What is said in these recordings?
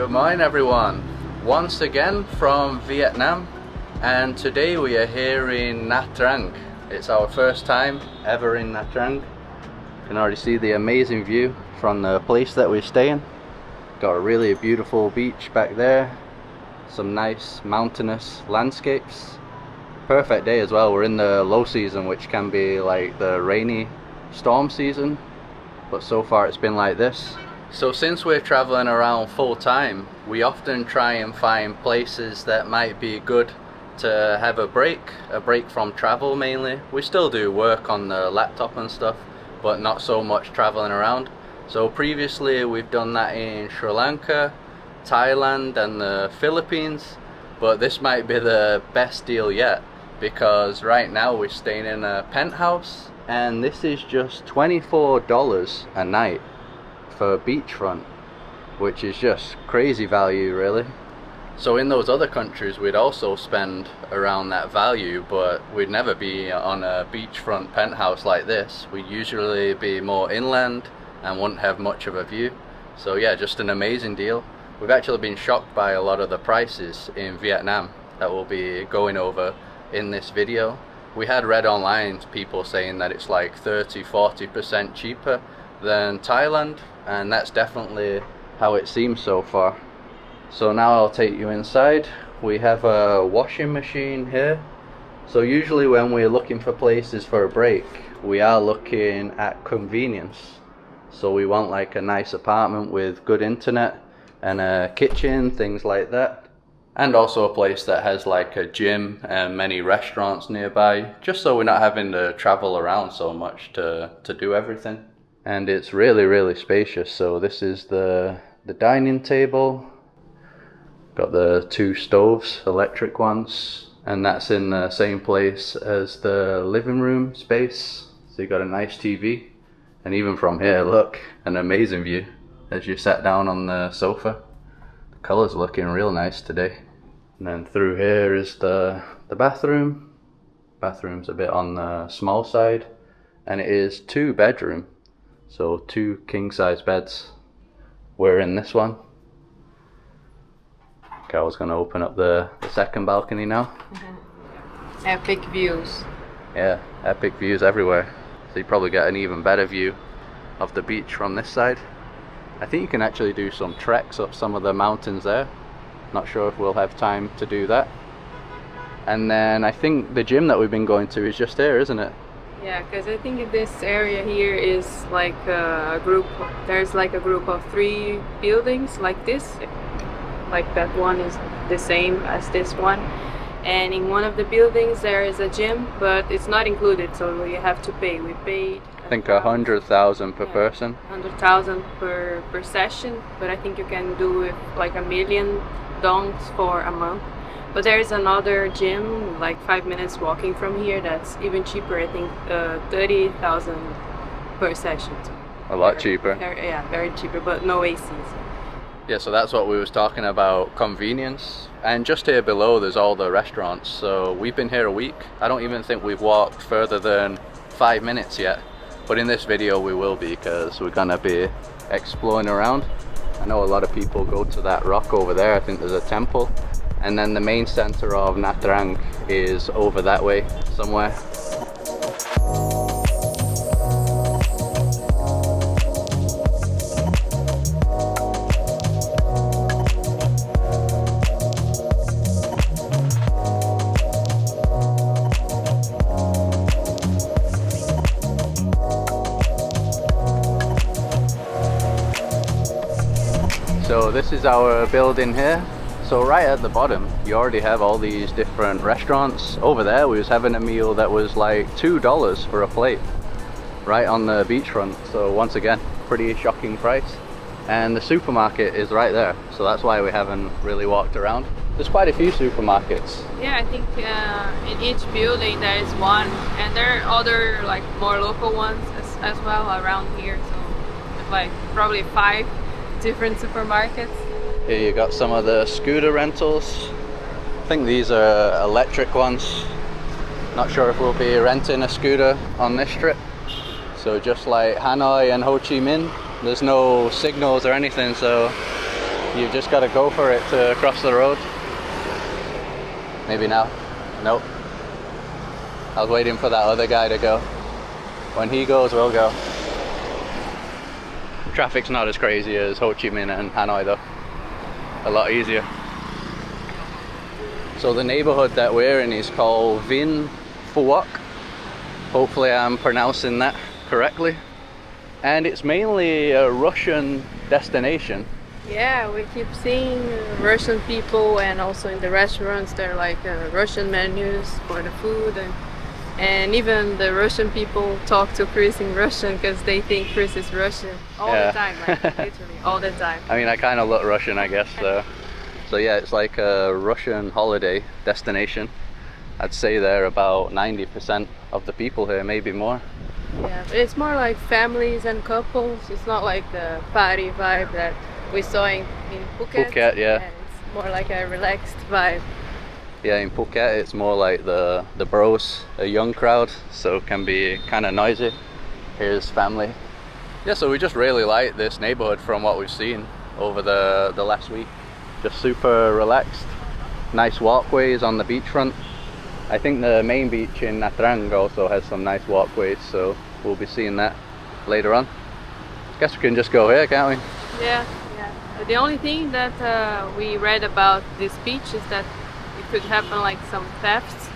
Good morning everyone, once again from Vietnam, and today we are here in Nha Trang. It's our first time ever in Nha Trang. You can already see the amazing view from the place that we're staying. Got a really beautiful beach back there, some nice mountainous landscapes. Perfect day as well. We're in the low season, which can be like the rainy storm season, but so far it's been like this. So since we're traveling around full time, we often try and find places that might be good to have a break from travel mainly. We still do work on the laptop and stuff, but not so much traveling around. So previously we've done that in Sri Lanka, Thailand and the Philippines, but this might be the best deal yet, because right now we're staying in a penthouse and this is just $24 a night for beachfront, which is just crazy value really. So in those other countries we'd also spend around that value, but we'd never be on a beachfront penthouse like this. We'd usually be more inland and wouldn't have much of a view. So yeah, just an amazing deal. We've actually been shocked by a lot of the prices in Vietnam that we'll be going over in this video. We had read online people saying that it's like 30-40% cheaper than Thailand, and that's definitely how it seems so far. So now I'll take you inside. We have a washing machine here. So usually when we're looking for places for a break, we are looking at convenience. So we want like a nice apartment with good internet and a kitchen, things like that. And also a place that has like a gym and many restaurants nearby, just so we're not having to travel around so much to do everything. And it's really spacious. So this is the dining table. Got the two stoves, electric ones, and that's in the same place as the living room space. So you got a nice TV, and even from here, look, an amazing view as you sat down on the sofa. The color's looking real nice today. And then through here is the bathroom. Bathroom's a bit on the small side, and it is 2-bedroom. So 2 king-size beds. We're in this one. Okay, I was going to open up the second balcony now. Epic views. Yeah, epic views everywhere. So you probably get an even better view of the beach from this side. I think you can actually do some treks up some of the mountains there. Not sure if we'll have time to do that. And then I think the gym that we've been going to is just here, isn't it? Yeah, because I think this area here is like a group, there's like a group of 3 buildings like this. Like that one is the same as this one. And in one of the buildings there is a gym, but it's not included, so you have to pay. We paid I think 100,000 per person. 100,000 per session, but I think you can do it like $1 million dongs for a month. But there is another gym like 5 minutes walking from here that's even cheaper. I think 30,000 per session. A lot cheaper. Yeah, very cheaper, but no ACs. Yeah, so that's what we was talking about, convenience. And just here below there's all the restaurants. So we've been here a week. I don't even think we've walked further than 5 minutes yet. But in this video we will be, because we're gonna be exploring around. I know a lot of people go to that rock over there. I think there's a temple. And then the main center of Nha Trang is over that way somewhere. So this is our building here. So right at the bottom, you already have all these different restaurants. Over there, we was having a meal that was like $2 for a plate, right on the beachfront. So once again, pretty shocking price. And the supermarket is right there. So that's why we haven't really walked around. There's quite a few supermarkets. Yeah, I think in each building there is one, and there are other like more local ones as well around here. So there's like probably 5 different supermarkets. Here you got some of the scooter rentals. I think these are electric ones. Not sure if we'll be renting a scooter on this trip. So just like Hanoi and Ho Chi Minh, there's no signals or anything, so You've just got to go for it to cross the road. Maybe now. Nope. I was waiting for that other guy to go. When he goes, we'll go. Traffic's not as crazy as Ho Chi Minh and Hanoi though. A lot easier. So the neighborhood that we're in is called Vin Phuoc. Hopefully I'm pronouncing that correctly. And it's mainly a Russian destination. Yeah, we keep seeing Russian people, and also in the restaurants there are like Russian menus for the food, and even the Russian people talk to Chris in Russian because they think Chris is Russian all the time, like literally all the time. I mean, I kind of look Russian, I guess. So yeah, it's like a Russian holiday destination. I'd say they're about 90% of the people here, maybe more. Yeah, but it's more like families and couples. It's not like the party vibe that we saw in Phuket. Phuket, yeah. It's more like a relaxed vibe. Yeah, in Phuket it's more like the bros, a young crowd, so it can be kind of noisy. Here's family. Yeah, so we just really like this neighborhood from what we've seen over the last week. Just super relaxed, nice walkways on the beachfront. I think the main beach in Nha Trang also has some nice walkways, so we'll be seeing that later on. Guess we can just go here, can't we? Yeah. But the only thing that we read about this beach is that it could happen like some thefts.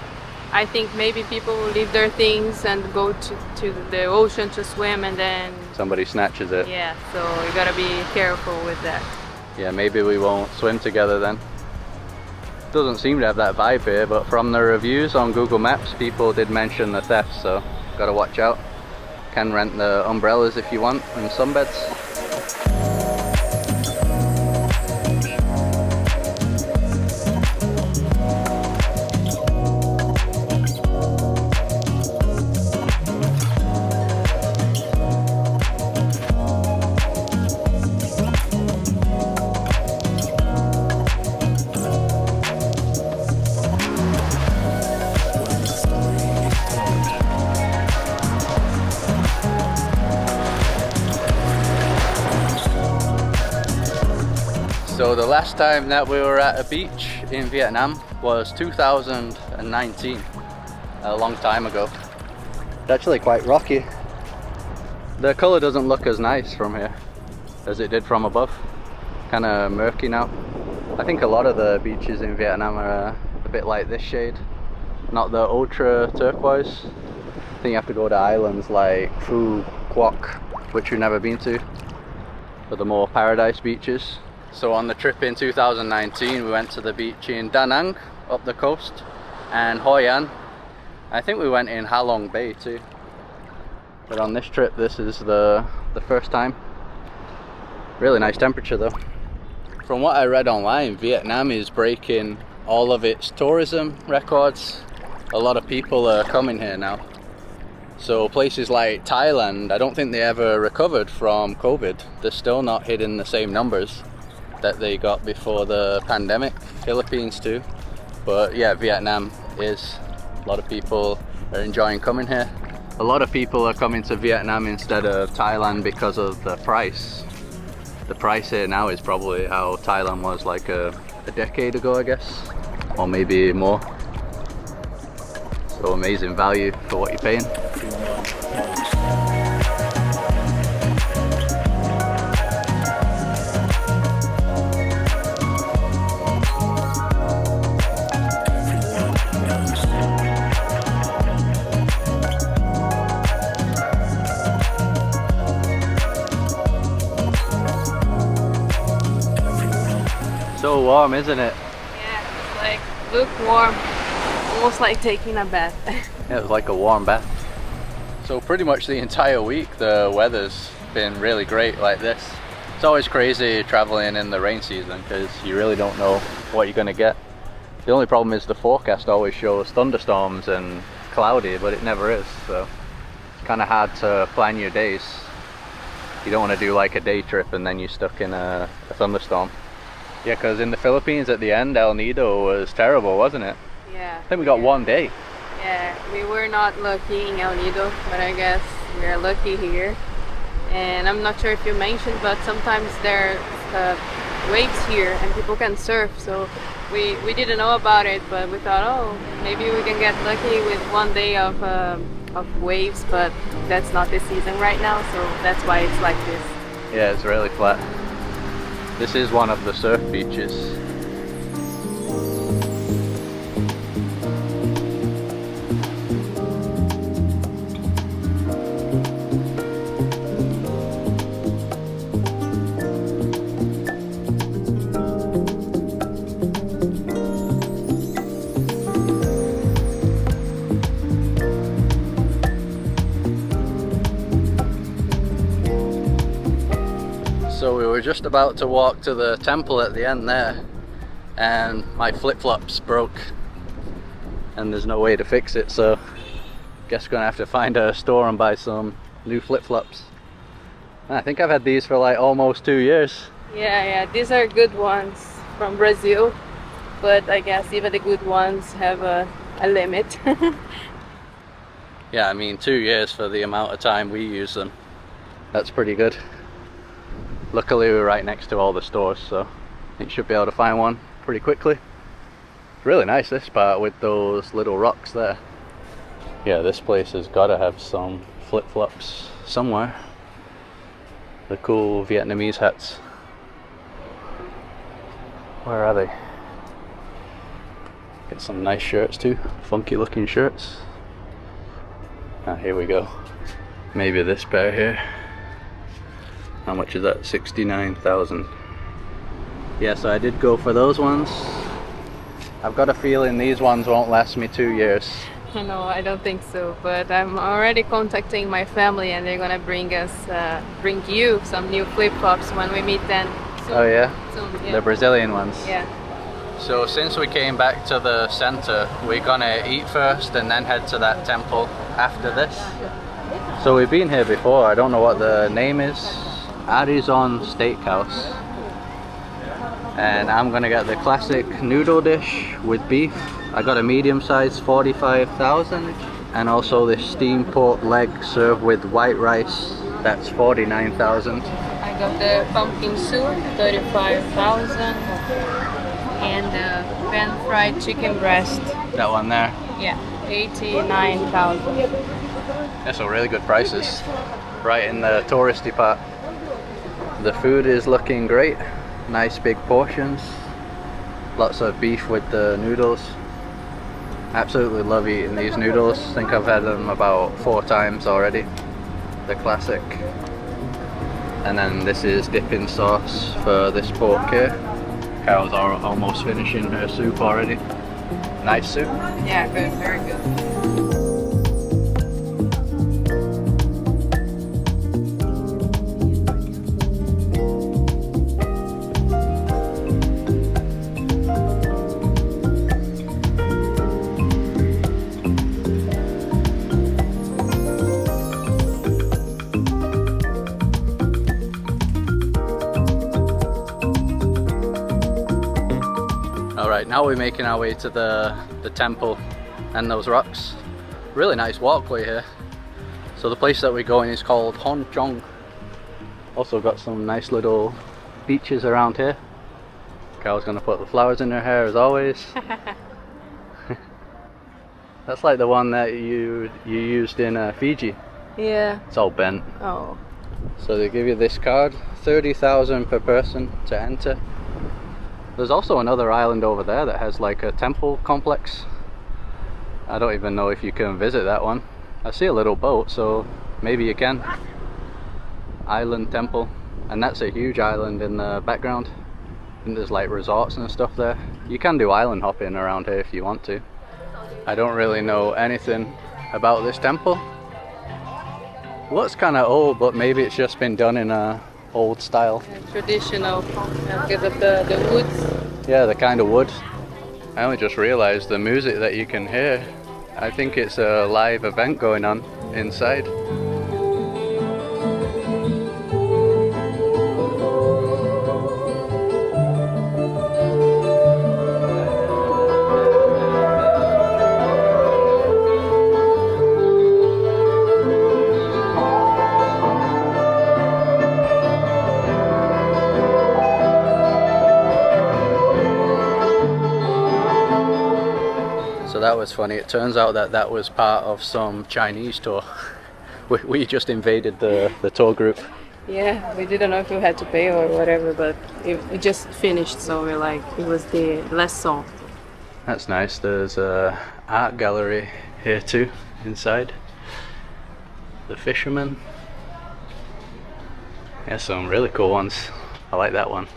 I think maybe people will leave their things and go to the ocean to swim, and then somebody snatches it. Yeah, so you gotta be careful with that. Yeah, maybe we won't swim together then. Doesn't seem to have that vibe here, but from the reviews on Google Maps, people did mention the theft, so gotta watch out. Can rent the umbrellas if you want and sunbeds. So the last time that we were at a beach in Vietnam was 2019, a long time ago. It's actually quite rocky. The colour doesn't look as nice from here as it did from above. Kind of murky now. I think a lot of the beaches in Vietnam are a bit like this shade, not the ultra turquoise. I think you have to go to islands like Phu Quoc, which we've never been to, for the more paradise beaches. So on the trip in 2019 we went to the beach in Da Nang up the coast, and Hoi An. I think we went in Ha Long Bay too. But on this trip this is the first time. Really nice temperature though. From what I read online, Vietnam is breaking all of its tourism records. A lot of people are coming here now. So places like Thailand, I don't think they ever recovered from COVID. They're still not hitting the same numbers that they got before the pandemic. Philippines too. But yeah, Vietnam is. A lot of people are enjoying coming here. A lot of people are coming to Vietnam instead of Thailand because of the price. The price here now is probably how Thailand was like a decade ago, I guess, or maybe more. So amazing value for what you're paying. So warm, isn't it? Yeah, it's like lukewarm, almost like taking a bath. Yeah, it was like a warm bath. So pretty much the entire week the weather's been really great like this. It's always crazy traveling in the rain season because you really don't know what you're going to get. The only problem is the forecast always shows thunderstorms and cloudy, but it never is, so it's kind of hard to plan your days. You don't want to do like a day trip and then you're stuck in a thunderstorm. Yeah, because in the Philippines at the end, El Nido was terrible, wasn't it? Yeah. I think we got one day. Yeah, we were not lucky in El Nido, but I guess we're lucky here. And I'm not sure if you mentioned, but sometimes there's waves here and people can surf. So we didn't know about it, but we thought, oh, maybe we can get lucky with one day of waves, but that's not the season right now, so that's why it's like this. Yeah, it's really flat. This is one of the surf beaches. So we were just about to walk to the temple at the end there, and my flip-flops broke and there's no way to fix it, so guess we're gonna have to find a store and buy some new flip-flops. I think I've had these for like almost 2 years. Yeah, these are good ones from Brazil, but I guess even the good ones have a limit. Yeah, I mean 2 years for the amount of time we use them. That's pretty good. Luckily we're right next to all the stores, so I think should be able to find one pretty quickly. It's really nice, this part with those little rocks there. Yeah, this place has got to have some flip-flops somewhere. The cool Vietnamese hats. Where are they? Get some nice shirts too, funky looking shirts. Ah, here we go. Maybe this pair here. How much is that? 69,000. Yeah, so I did go for those ones. I've got a feeling these ones won't last me 2 years. No, I don't think so, but I'm already contacting my family and they're gonna bring you some new flip-flops when we meet then. Soon. Oh yeah? Soon, yeah. The Brazilian ones? Yeah. So since we came back to the center, we're gonna eat first and then head to that temple after this. So we've been here before, I don't know what the name is. Arizon Steakhouse. And I'm gonna get the classic noodle dish with beef. I got a medium size, 45,000, and also this steamed pork leg served with white rice, that's 49,000. I got the pumpkin soup, 35,000, and the pan-fried chicken breast. That one there? Yeah, 89,000. That's some really good prices, right in the touristy part. The food is looking great, nice big portions, lots of beef with the noodles. Absolutely love eating these noodles. I think I've had them about 4 times already. The classic. And then this is dipping sauce for this pork here. Carol's almost finishing her soup already. Nice soup. Yeah, good, very good. Alright, now we're making our way to the temple and those rocks. Really nice walkway here. So the place that we're going is called Hon Chong. Also got some nice little beaches around here. Carol's gonna put the flowers in her hair as always. That's like the one that you used in Fiji. Yeah. It's all bent. Oh. So they give you this card, 30,000 per person to enter. There's also another island over there that has like a temple complex. I don't even know if you can visit that one. I see a little boat, so maybe you can. Island temple, and that's a huge island in the background. And there's like resorts and stuff there. You can do island hopping around here if you want to. I don't really know anything about this temple. Looks kind of old, but maybe it's just been done in a old style. Yeah, traditional, because of the woods. Yeah, the kind of wood. I only just realized the music that you can hear. I think it's a live event going on inside. that was funny. It turns out that that was part of some Chinese tour. We just invaded the tour group. Yeah, we didn't know if we had to pay or whatever, but it just finished, so we're like, it was the last song. That's nice. There's a art gallery here too, inside. The Fisherman. Yeah, some really cool ones. I like that one.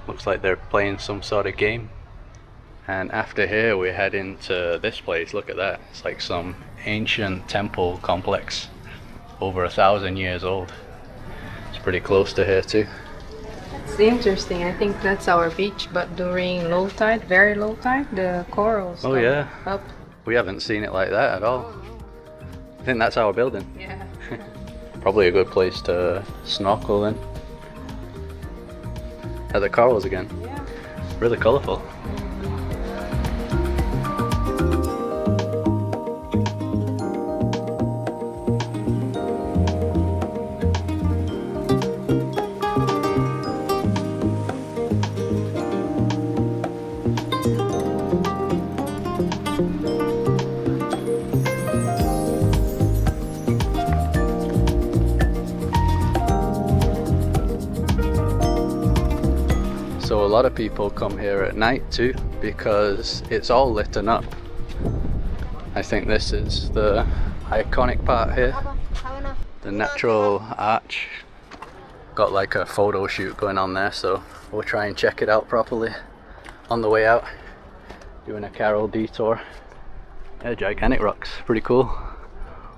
Looks like they're playing some sort of game. And after here we head into this place. Look at that. It's like some ancient temple complex. Over 1,000 years old. It's pretty close to here too. It's interesting. I think that's our beach, but during low tide, very low tide, the corals Oh yeah. up. We haven't seen it like that at all. I think that's our building. Yeah. Probably a good place to snorkel then. At the corals again. Yeah. Really colourful. So a lot of people come here at night too because it's all lit up. I think this is the iconic part here. The natural arch. Got like a photo shoot going on there, so we'll try and check it out properly on the way out. Doing a Carol detour. Yeah, gigantic rocks, pretty cool.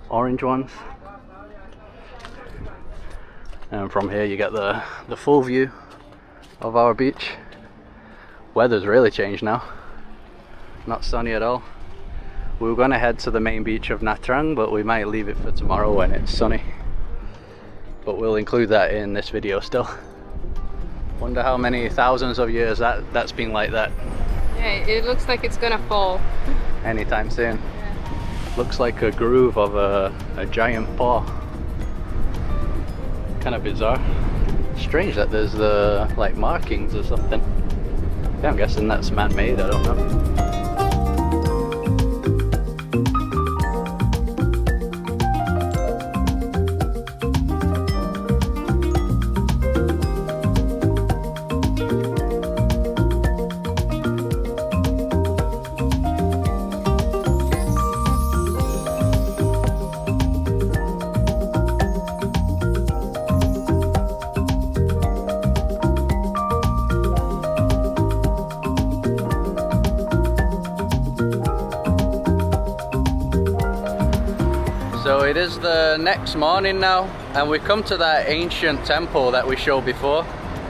Orange ones. And from here you get the full view of our beach. Weather's really changed now. Not sunny at all. We were going to head to the main beach of Nha Trang, but we might leave it for tomorrow when it's sunny. But we'll include that in this video still. Wonder how many thousands of years that's been like that. Yeah, it looks like it's gonna fall. Anytime soon. Yeah. Looks like a groove of a giant paw. Kind of bizarre. Strange that there's the like markings or something. Yeah, I'm guessing that's man-made, I don't know. So it is the next morning now, and we've come to that ancient temple that we showed before.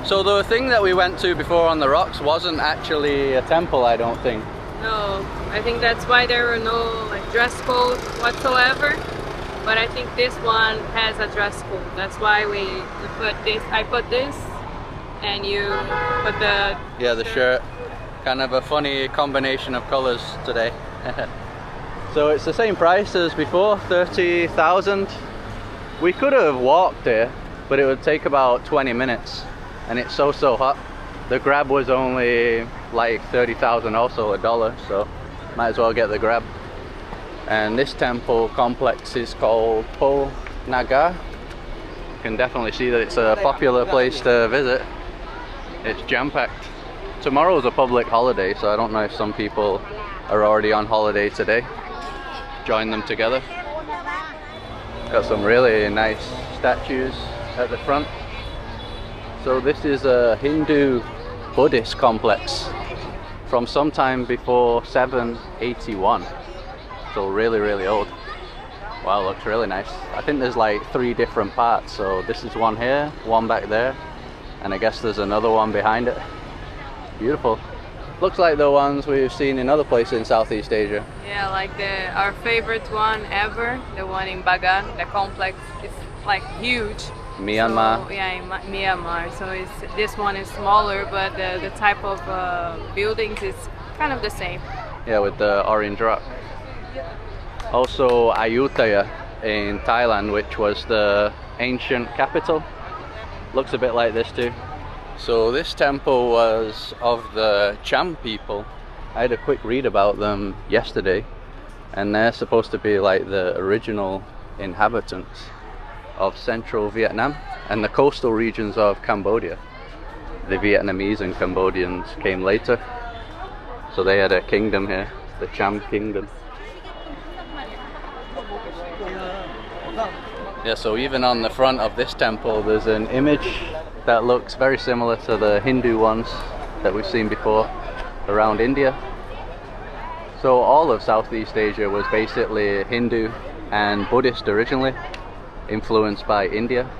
So the thing that we went to before on the rocks wasn't actually a temple, I don't think. No, I think that's why there were no like dress code whatsoever. But I think this one has a dress code. That's why we put this. I put this, and you put the the shirt. Kind of a funny combination of colors today. So it's the same price as before, 30,000. We could have walked here, but it would take about 20 minutes, and it's so hot. The grab was only like 30,000, also $1, so might as well get the grab. And this temple complex is called Nagar. You can definitely see that it's a popular place to visit. It's jam-packed. Tomorrow's a public holiday, so I don't know if some people are already on holiday today. Join them together. Got some really nice statues at the front. So this is a Hindu Buddhist complex from sometime before 781. So really old. Wow, looks really nice. I think there's like 3 different parts. So this is one here, one back there, and I guess there's another one behind it. Beautiful. Looks like the ones we've seen in other places in Southeast Asia. Yeah, like our favorite one ever, the one in Bagan. The complex is like huge. Myanmar. So, yeah, in Myanmar. So this one is smaller, but the type of buildings is kind of the same. Yeah, with the orange rock. Also Ayutthaya in Thailand, which was the ancient capital. Looks a bit like this too. So this temple was of the Cham people, I had a quick read about them yesterday, and they're supposed to be like the original inhabitants of central Vietnam and the coastal regions of Cambodia. The Vietnamese and Cambodians came later, so they had a kingdom here, the Cham Kingdom. Yeah, so even on the front of this temple there's an image that looks very similar to the Hindu ones that we've seen before around India. So all of Southeast Asia was basically Hindu and Buddhist originally, influenced by India.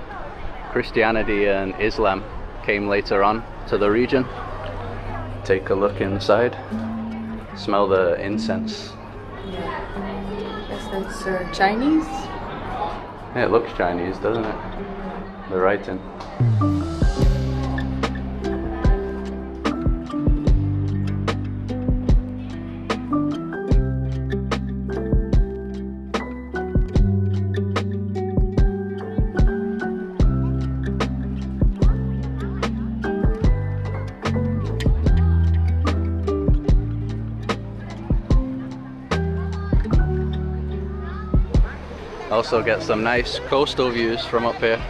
Christianity and Islam came later on to the region. Take a look inside. Smell the incense. Yeah. Guess that's Chinese. Yeah, it looks Chinese, doesn't it? The writing. Also get some nice coastal views from up here.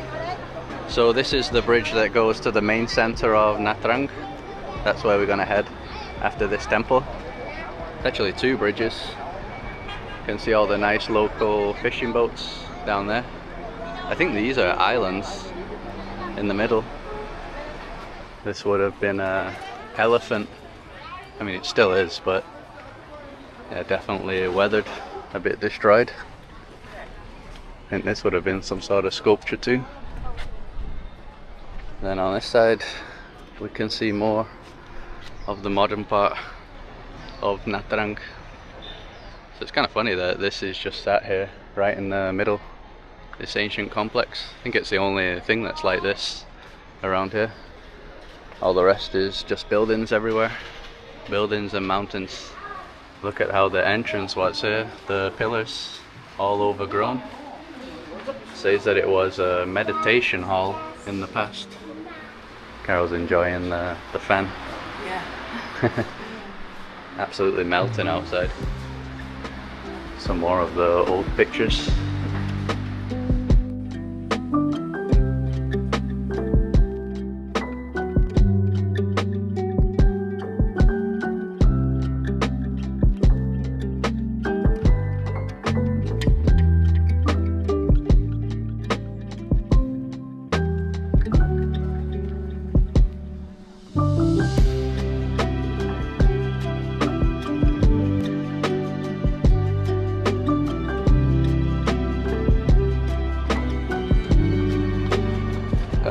So this is the bridge that goes to the main center of Nha Trang. That's where we're gonna head after this temple. It's actually two bridges. You can see all the nice local fishing boats down there. I think these are islands in the middle. This would have been an elephant. I mean, it still is, but yeah, definitely weathered, a bit destroyed. I think this would have been some sort of sculpture too. Then on this side we can see more of the modern part of Nha Trang. So it's kind of funny that this is just sat here right in the middle, this ancient complex. I think it's the only thing that's like this around here. All the rest is just buildings everywhere, buildings and mountains. Look at how the entrance was here, the pillars all overgrown. Says that it was a meditation hall in the past. Carol's enjoying the fan. Yeah. Absolutely melting outside. Some more of the old pictures.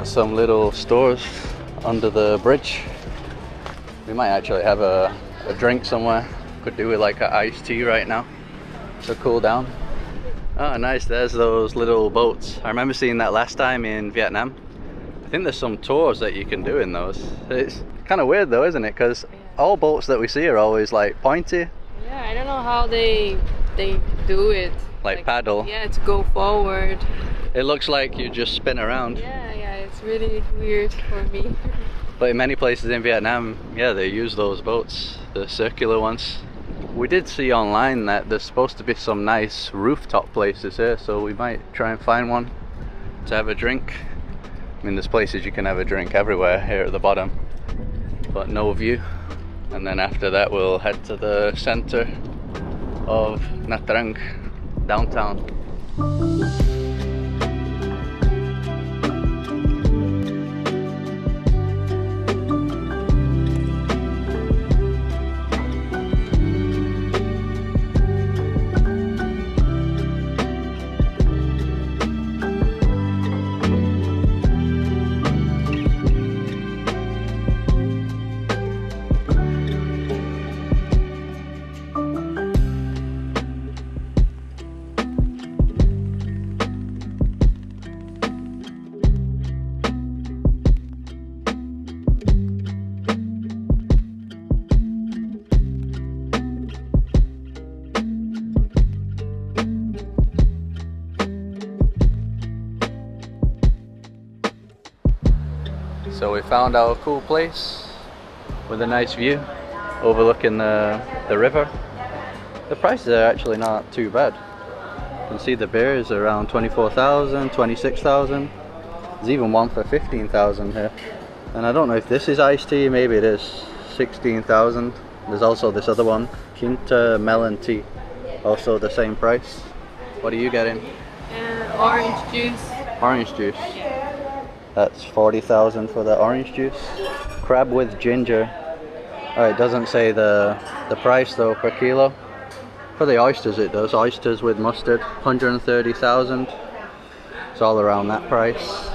Some little stores under the bridge. We might actually have a drink somewhere. Could do with like an iced tea right now to cool down. Oh nice, there's those little boats. I remember seeing that last time in Vietnam. I think there's some tours that you can do in those. It's kind of weird though, isn't it? Because all boats that we see are always like pointy. Yeah, I don't know how they do it. Like paddle. Yeah, to go forward. It looks like you just spin around. Yeah, it's really weird for me. But in many places in Vietnam, yeah, they use those boats, the circular ones. We did see online that there's supposed to be some nice rooftop places here, so we might try and find one to have a drink. I mean, there's places you can have a drink everywhere here at the bottom, but no view. And then after that we'll head to the center of Nha Trang, downtown. So we found our cool place with a nice view overlooking the river. The prices are actually not too bad. You can see the beer is around 24,000, 26,000. There's even one for 15,000 here. And I don't know if this is iced tea, maybe it is 16,000. There's also this other one, Quinta Melon Tea, also the same price. What are you getting? Orange juice. Orange juice. That's 40,000 for the orange juice. Crab with ginger. Oh, it doesn't say the price though per kilo. For the oysters it does. Oysters with mustard, 130,000. It's all around that price.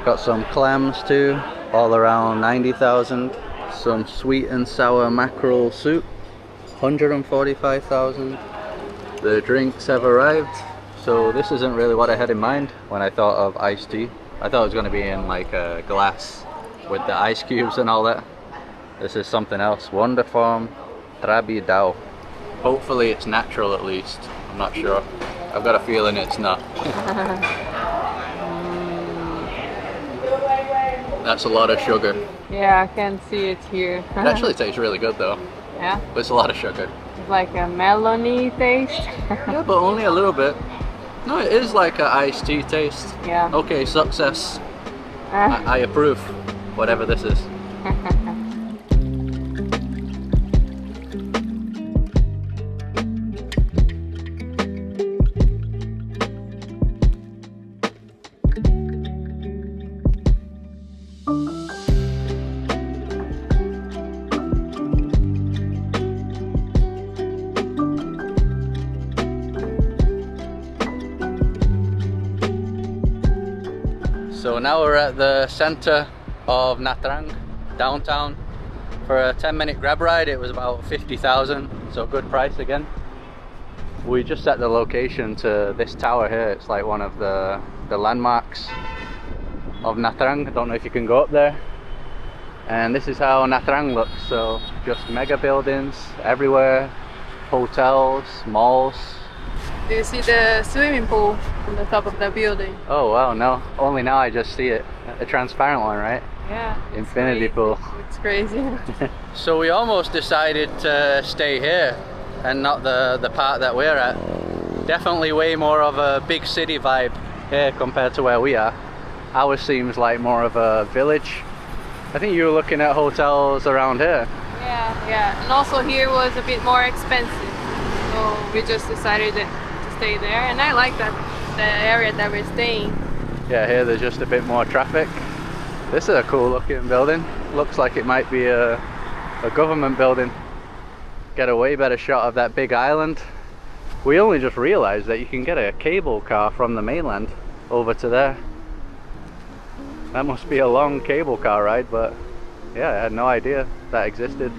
Got some clams too, all around 90,000. Some sweet and sour mackerel soup, 145,000. The drinks have arrived. So this isn't really what I had in mind when I thought of iced tea. I thought it was going to be in like a glass with the ice cubes and all that. This is something else. Wonderform Trabi Dao. Hopefully it's natural at least. I'm not sure. I've got a feeling it's not. That's a lot of sugar. Yeah, I can see it here. It actually tastes really good though. Yeah? But it's a lot of sugar. It's like a melony taste. Yeah, but only a little bit. No, it is like an iced tea taste. Yeah. Okay, success. I approve, whatever this is. So now we're at the center of Nha Trang, downtown. For a 10-minute grab ride it was about 50,000, so good price again. We just set the location to this tower here. It's like one of the landmarks of Nha Trang. I don't know if you can go up there. And this is how Nha Trang looks, so just mega buildings everywhere, hotels, malls. Do you see the swimming pool on the top of the building? Oh wow, no, only now I just see it. A transparent one, right? Yeah. Infinity pool. It's crazy. So we almost decided to stay here and not the part that we're at. Definitely way more of a big city vibe here compared to where we are. Ours seems like more of a village. I think you were looking at hotels around here. Yeah. And also here was a bit more expensive. So we just decided to stay there. And I like that the area that we're staying. Yeah, here there's just a bit more traffic. This is a cool looking building. Looks like it might be a government building. Get a way better shot of that big island. We only just realized that you can get a cable car from the mainland over to there. That must be a long cable car ride, but yeah, I had no idea that existed.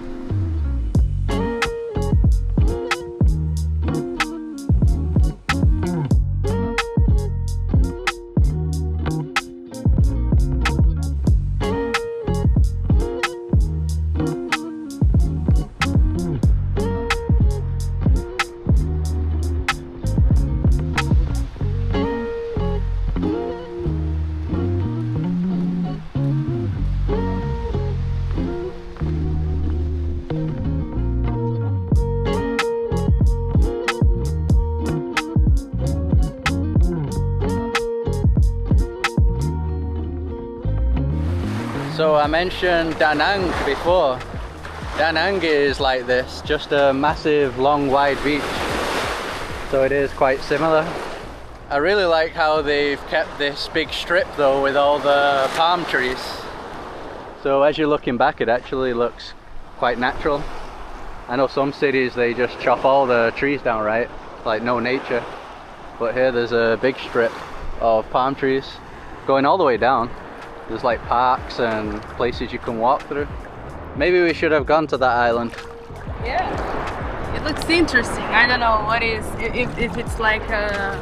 So I mentioned Da Nang before. Da Nang is like this, just a massive, long, wide beach. So it is quite similar. I really like how they've kept this big strip though with all the palm trees. So as you're looking back, it actually looks quite natural. I know some cities they just chop all the trees down, right? Like no nature. But here there's a big strip of palm trees going all the way down. There's like parks and places you can walk through. Maybe we should have gone to that island. Yeah, it looks interesting. I don't know what is, if it's like a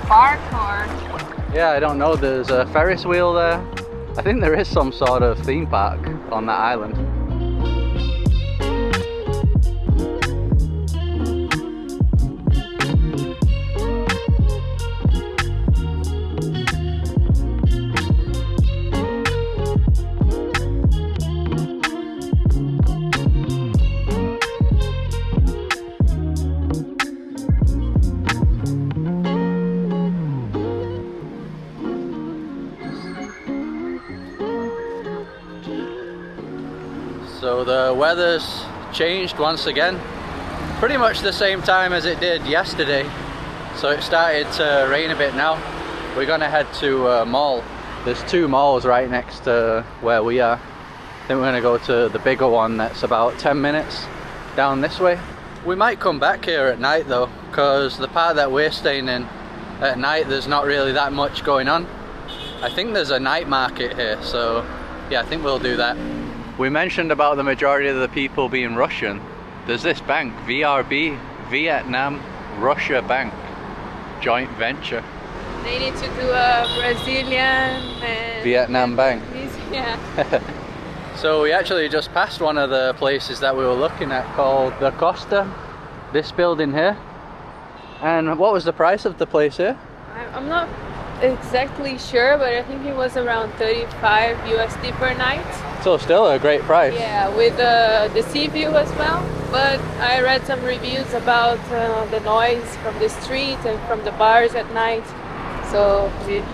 park or... Yeah, I don't know. There's a Ferris wheel there. I think there is some sort of theme park on that island. So the weather's changed once again. Pretty much the same time as it did yesterday. So it started to rain a bit now. We're gonna head to a mall. There's two malls right next to where we are. Then we're gonna go to the bigger one that's about 10 minutes down this way. We might come back here at night though, because the part that we're staying in at night, there's not really that much going on. I think there's a night market here, so yeah, I think we'll do that. We mentioned about the majority of the people being Russian. There's this bank, VRB, Vietnam Russia Bank, joint venture. They need to do a Brazilian and Vietnam bank. Yeah. So we actually just passed one of the places that we were looking at called the Costa, this building here. And what was the price of the place here? I'm not exactly sure, but I think it was around 35 USD per night. So still a great price. Yeah, with the sea view as well. But I read some reviews about the noise from the street and from the bars at night. So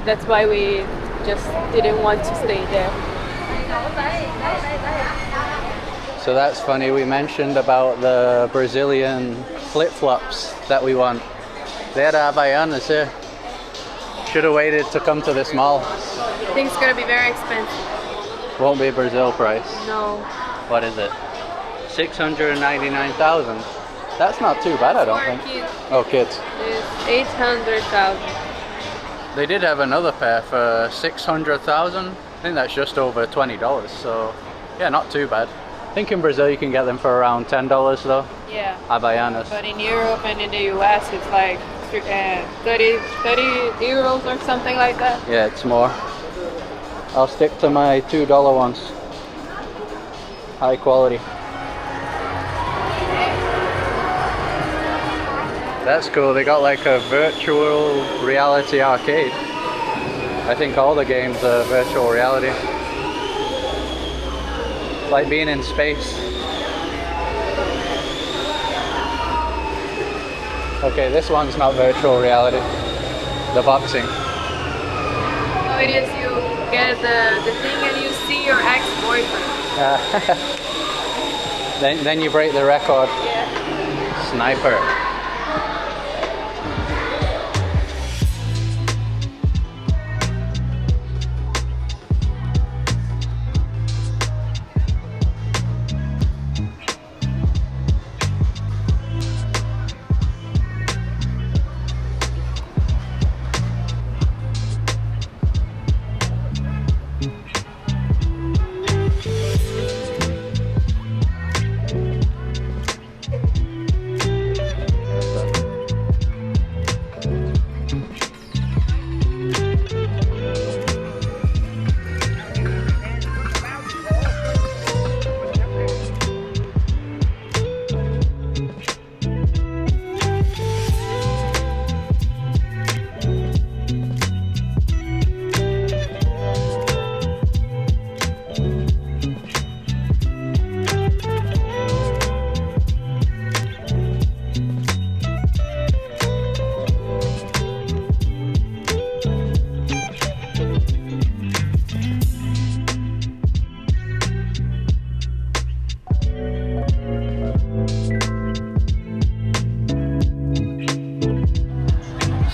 that's why we just didn't want to stay there. So that's funny, we mentioned about the Brazilian flip-flops that we want. They had Havaianas here. Should have waited to come to this mall. I think it's gonna be very expensive. Won't be Brazil price. No. What is it? 699,000. That's not too bad, I don't think. Kids. Oh, kids. It's 800,000. They did have another pair for 600,000. I think that's just over $20. So yeah, not too bad. I think in Brazil you can get them for around $10 though. Yeah. Havaianas. But in Europe and in the US, it's like 30 euros or something like that. Yeah, it's more. I'll stick to my $2 ones. High quality. That's cool. They got like a virtual reality arcade. I think all the games are virtual reality. It's like being in space. Okay, this one's not virtual reality. The boxing. So it is, you get the thing and you see your ex-boyfriend. Then you break the record. Yeah. Sniper.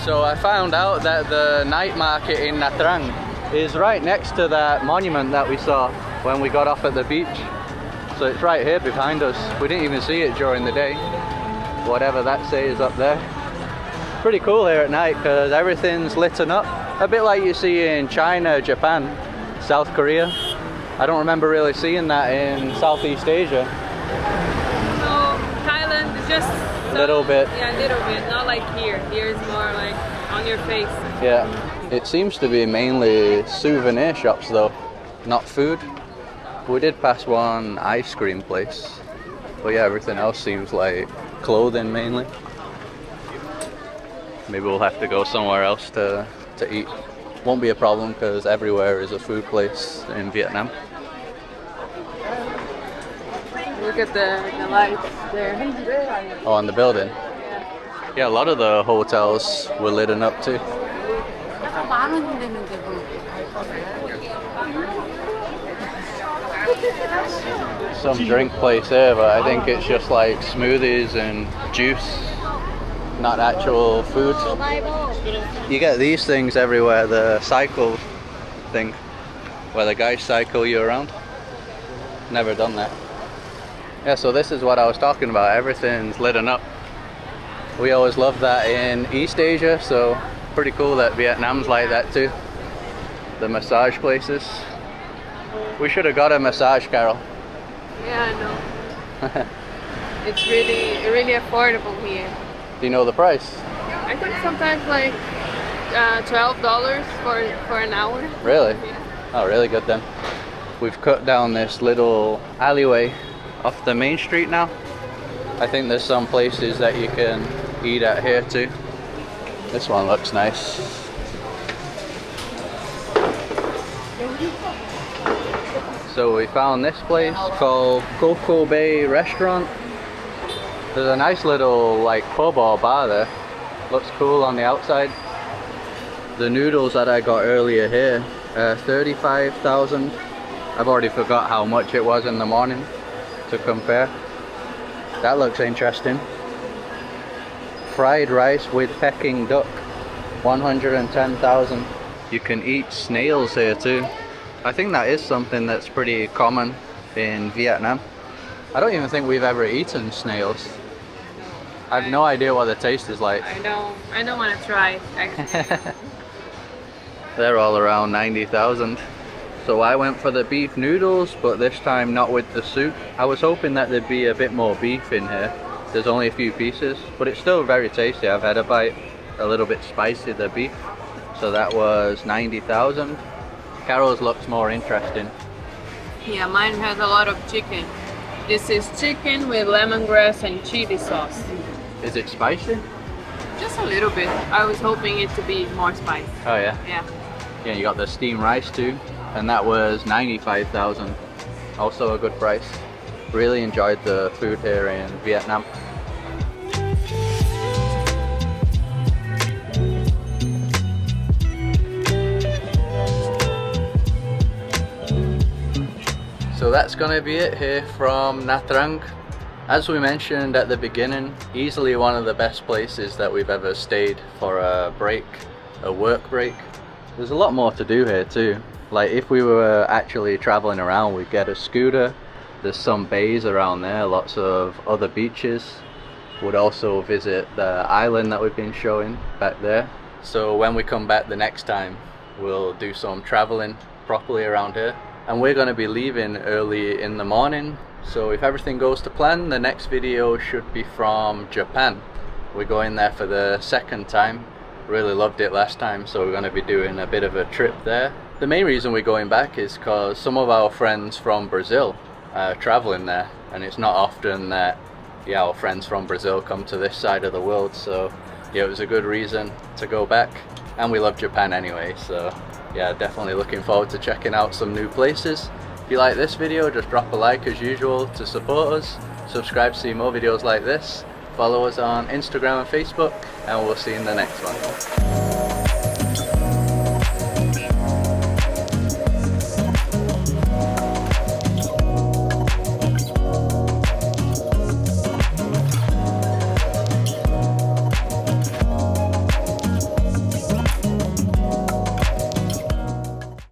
So I found out that the night market in Nha Trang is right next to that monument that we saw when we got off at the beach. So it's right here behind us. We didn't even see it during the day. Whatever that says up there. Pretty cool here at night because everything's lit up. A bit like you see in China, Japan, South Korea. I don't remember really seeing that in Southeast Asia. So Thailand is just Little bit. Yeah, a little bit. Not like here. Here is more like on your face. Yeah. It seems to be mainly souvenir shops though, not food. We did pass one ice cream place. But yeah, everything else seems like clothing mainly. Maybe we'll have to go somewhere else to eat. Won't be a problem because everywhere is a food place in Vietnam. Look at the lights there. Oh, on the building? Yeah. Yeah, a lot of the hotels were lit up too. some drink place here, but I think it's just like smoothies and juice, not actual food. You get these things everywhere, the cycle thing, where the guys cycle you around. Never done that. Yeah, so this is what I was talking about, everything's lit up. We always love that in East Asia, so pretty cool that Vietnam's like that too. The massage places. We should have got a massage, Carol. Yeah, I know. It's really affordable here. Do you know the price? I think sometimes like $12 for an hour. Really? Yeah. Oh, really good then. We've cut down this little alleyway off the main street now. I think there's some places that you can eat at here too. This one looks nice. So we found this place called Coco Bay Restaurant. There's a nice little like pub or bar there. Looks cool on the outside. The noodles that I got earlier here, 35,000. I've already forgot how much it was in the morning to compare. That looks interesting. Fried rice with Peking duck, 110,000. You can eat snails here too. I think that is something that's pretty common in Vietnam. I don't even think we've ever eaten snails. I have no idea what the taste is like. I don't want to try actually. They're all around 90,000. So I went for the beef noodles, but this time not with the soup. I was hoping that there'd be a bit more beef in here. There's only a few pieces, but it's still very tasty. I've had a bite, a little bit spicy, the beef. So that was 90,000. Carol's looks more interesting. Yeah, mine has a lot of chicken. This is chicken with lemongrass and chili sauce. Is it spicy? Just a little bit. I was hoping it to be more spicy. Oh yeah? Yeah. Yeah, you got the steamed rice too, and that was 95,000. Also a good price. Really enjoyed the food here in Vietnam. So that's gonna be it here from Nha Trang. As we mentioned at the beginning, easily one of the best places that we've ever stayed for a break, a work break. There's a lot more to do here too. Like if we were actually traveling around, we'd get a scooter. There's some bays around there, lots of other beaches. Would also visit the island that we've been showing back there. So when we come back the next time, we'll do some traveling properly around here. And we're going to be leaving early in the morning. So if everything goes to plan, the next video should be from Japan. We're going there for the second time. Really loved it last time, so we're going to be doing a bit of a trip there. The main reason we're going back is because some of our friends from Brazil are traveling there, and it's not often that our friends from Brazil come to this side of the world, so yeah, it was a good reason to go back. And we love Japan anyway, so yeah, definitely looking forward to checking out some new places. If you like this video, just drop a like as usual to support us. Subscribe to see more videos like this. Follow us on Instagram and Facebook, and we'll see you in the next one.